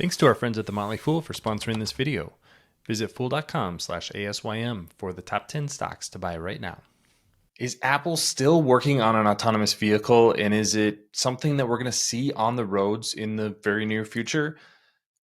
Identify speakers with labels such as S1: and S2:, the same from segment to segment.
S1: Thanks to our friends at The Motley Fool for sponsoring this video. Visit fool.com/ASYM for the top 10 stocks to buy right now. Is Apple still working on an autonomous vehicle, and is it something that we're going to see on the roads in the very near future?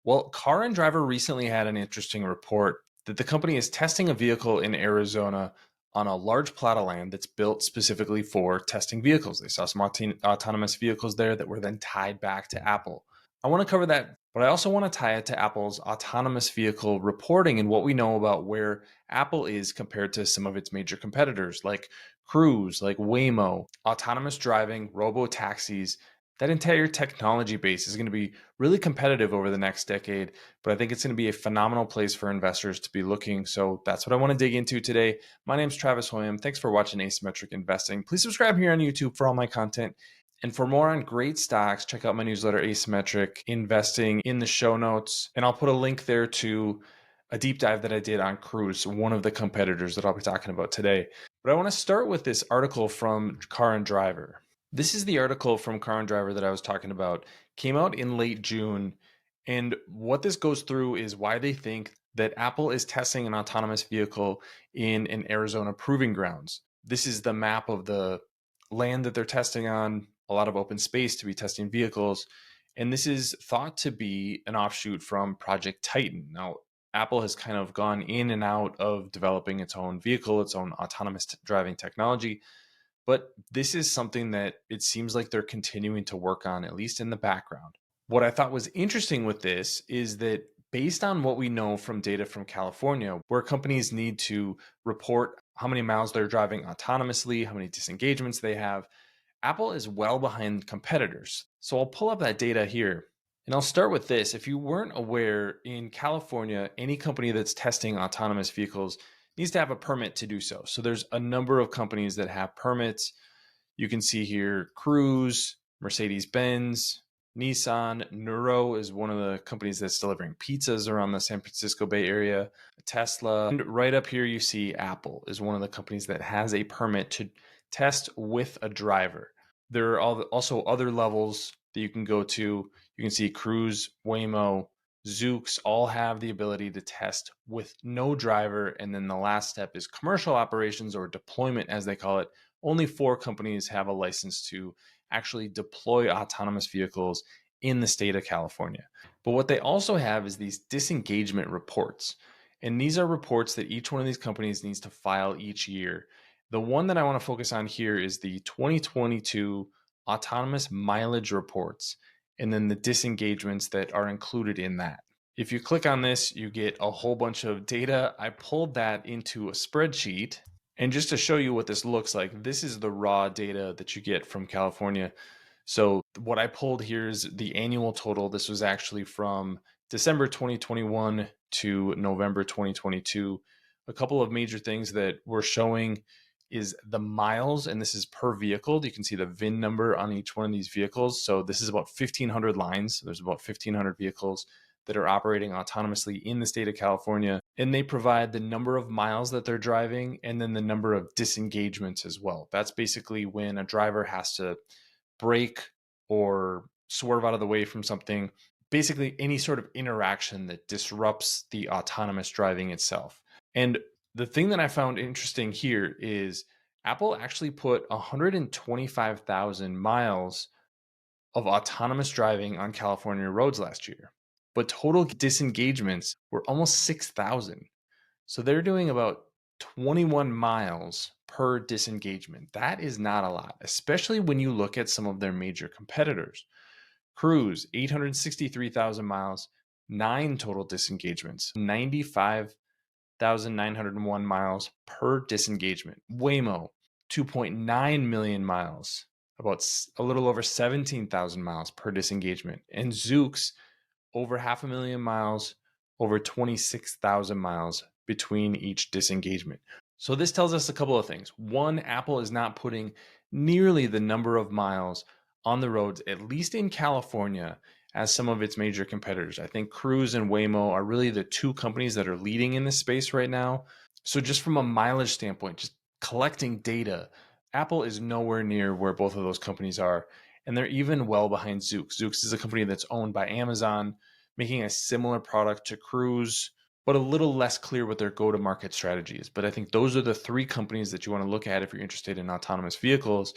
S1: Well, Car and Driver recently had an interesting report that the company is testing a vehicle in Arizona on a large plot of land that's built specifically for testing vehicles. They saw some autonomous vehicles there that were then tied back to Apple. I want to cover that, but I also want to tie it to Apple's autonomous vehicle reporting and what we know about where Apple is compared to some of its major competitors like Cruise, like Waymo, autonomous driving, robo taxis. That entire technology base is going to be really competitive over the next decade, but I think it's going to be a phenomenal place for investors to be looking. So that's what I want to dig into today. My name is Travis Hoyam. Thanks for watching Asymmetric Investing. Please subscribe here on YouTube for all my content. And for more on great stocks, check out my newsletter, Asymmetric Investing, in the show notes. And I'll put a link there to a deep dive that I did on Cruise, one of the competitors that I'll be talking about today. But I want to start with this article from Car and Driver. This is the article from Car and Driver that I was talking about. Came out in late June. And what this goes through is why they think that Apple is testing an autonomous vehicle in an Arizona proving grounds. This is the map of the land that they're testing on, a lot of open space to be testing vehicles. And this is thought to be an offshoot from Project Titan. Now, Apple has kind of gone in and out of developing its own vehicle, its own autonomous driving technology. But this is something that it seems like they're continuing to work on, at least in the background. What I thought was interesting with this is that based on what we know from data from California, where companies need to report how many miles they're driving autonomously, how many disengagements they have, Apple is well behind competitors. So I'll pull up that data here. And I'll start with this. If you weren't aware, in California, any company that's testing autonomous vehicles needs to have a permit to do so. So there's a number of companies that have permits. You can see here Cruise, Mercedes-Benz, Nissan, Nuro is one of the companies that's delivering pizzas around the San Francisco Bay Area, Tesla. And right up here, you see Apple is one of the companies that has a permit to test with a driver. There are also other levels that you can go to. You can see Cruise, Waymo, Zoox all have the ability to test with no driver. And then the last step is commercial operations, or deployment, as they call it. Only 4 companies have a license to actually deploy autonomous vehicles in the state of California. But what they also have is these disengagement reports. And these are reports that each one of these companies needs to file each year. The one that I want to focus on here is the 2022 autonomous mileage reports, and then the disengagements that are included in that. If you click on this, you get a whole bunch of data. I pulled that into a spreadsheet. And just to show you what this looks like, this is the raw data that you get from California. So what I pulled here is the annual total. This was actually from December 2021 to November 2022. A couple of major things that we're showing is the miles, and this is per vehicle. You can see the VIN number on each one of these vehicles. So this is about 1,500 lines. There's about 1,500 vehicles that are operating autonomously in the state of California. And they provide the number of miles that they're driving and then the number of disengagements as well. That's basically when a driver has to brake or swerve out of the way from something, basically any sort of interaction that disrupts the autonomous driving itself. And the thing that I found interesting here is Apple actually put 125,000 miles of autonomous driving on California roads last year, but total disengagements were almost 6,000. So they're doing about 21 miles per disengagement. That is not a lot, especially when you look at some of their major competitors. Cruise, 863,000 miles, 9 total disengagements, 95,901 miles per disengagement. Waymo, 2.9 million miles, about a little over 17,000 miles per disengagement. And Zoox, over 500,000 miles, over 26,000 miles between each disengagement. So this tells us a couple of things. One, Apple is not putting nearly the number of miles on the roads, at least in California, as some of its major competitors. I think Cruise and Waymo are really the 2 companies that are leading in this space right now. So just from a mileage standpoint, just collecting data, Apple is nowhere near where both of those companies are. And they're even well behind Zoox. Zoox is a company that's owned by Amazon. making a similar product to Cruise, but a little less clear what their go-to-market strategy is. But I think those are the three companies that you want to look at if you're interested in autonomous vehicles.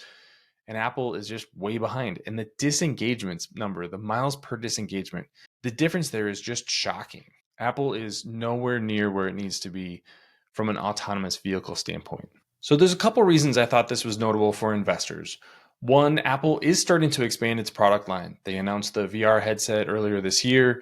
S1: And Apple is just way behind. And the disengagement number, the miles per disengagement, the difference there is just shocking. Apple is nowhere near where it needs to be from an autonomous vehicle standpoint. So there's a couple reasons I thought this was notable for investors. One, Apple is starting to expand its product line. They announced the VR headset earlier this year,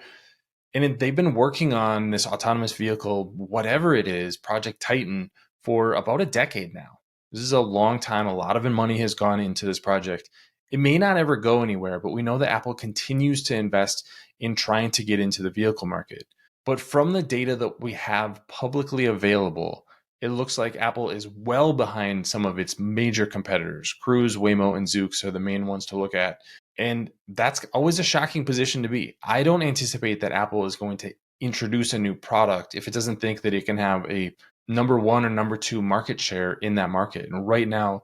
S1: and they've been working on this autonomous vehicle, whatever it is, Project Titan, for about a decade now. This is a long time. A lot of money has gone into this project. It may not ever go anywhere, but we know that Apple continues to invest in trying to get into the vehicle market. But from the data that we have publicly available, it looks like Apple is well behind some of its major competitors. Cruise, Waymo, and Zoox are the main ones to look at. And that's always a shocking position to be. I don't anticipate that Apple is going to introduce a new product if it doesn't think that it can have a number one or number two market share in that market. And right now,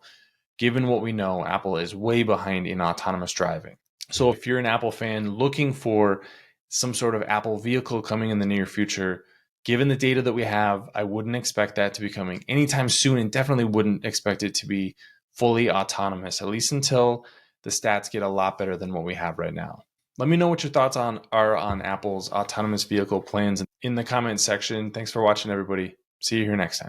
S1: given what we know, Apple is way behind in autonomous driving. So if you're an Apple fan looking for some sort of Apple vehicle coming in the near future, given the data that we have, I wouldn't expect that to be coming anytime soon, and definitely wouldn't expect it to be fully autonomous, at least until the stats get a lot better than what we have right now. Let me know what your thoughts are on Apple's autonomous vehicle plans in the comments section. Thanks for watching, everybody. See you here next time.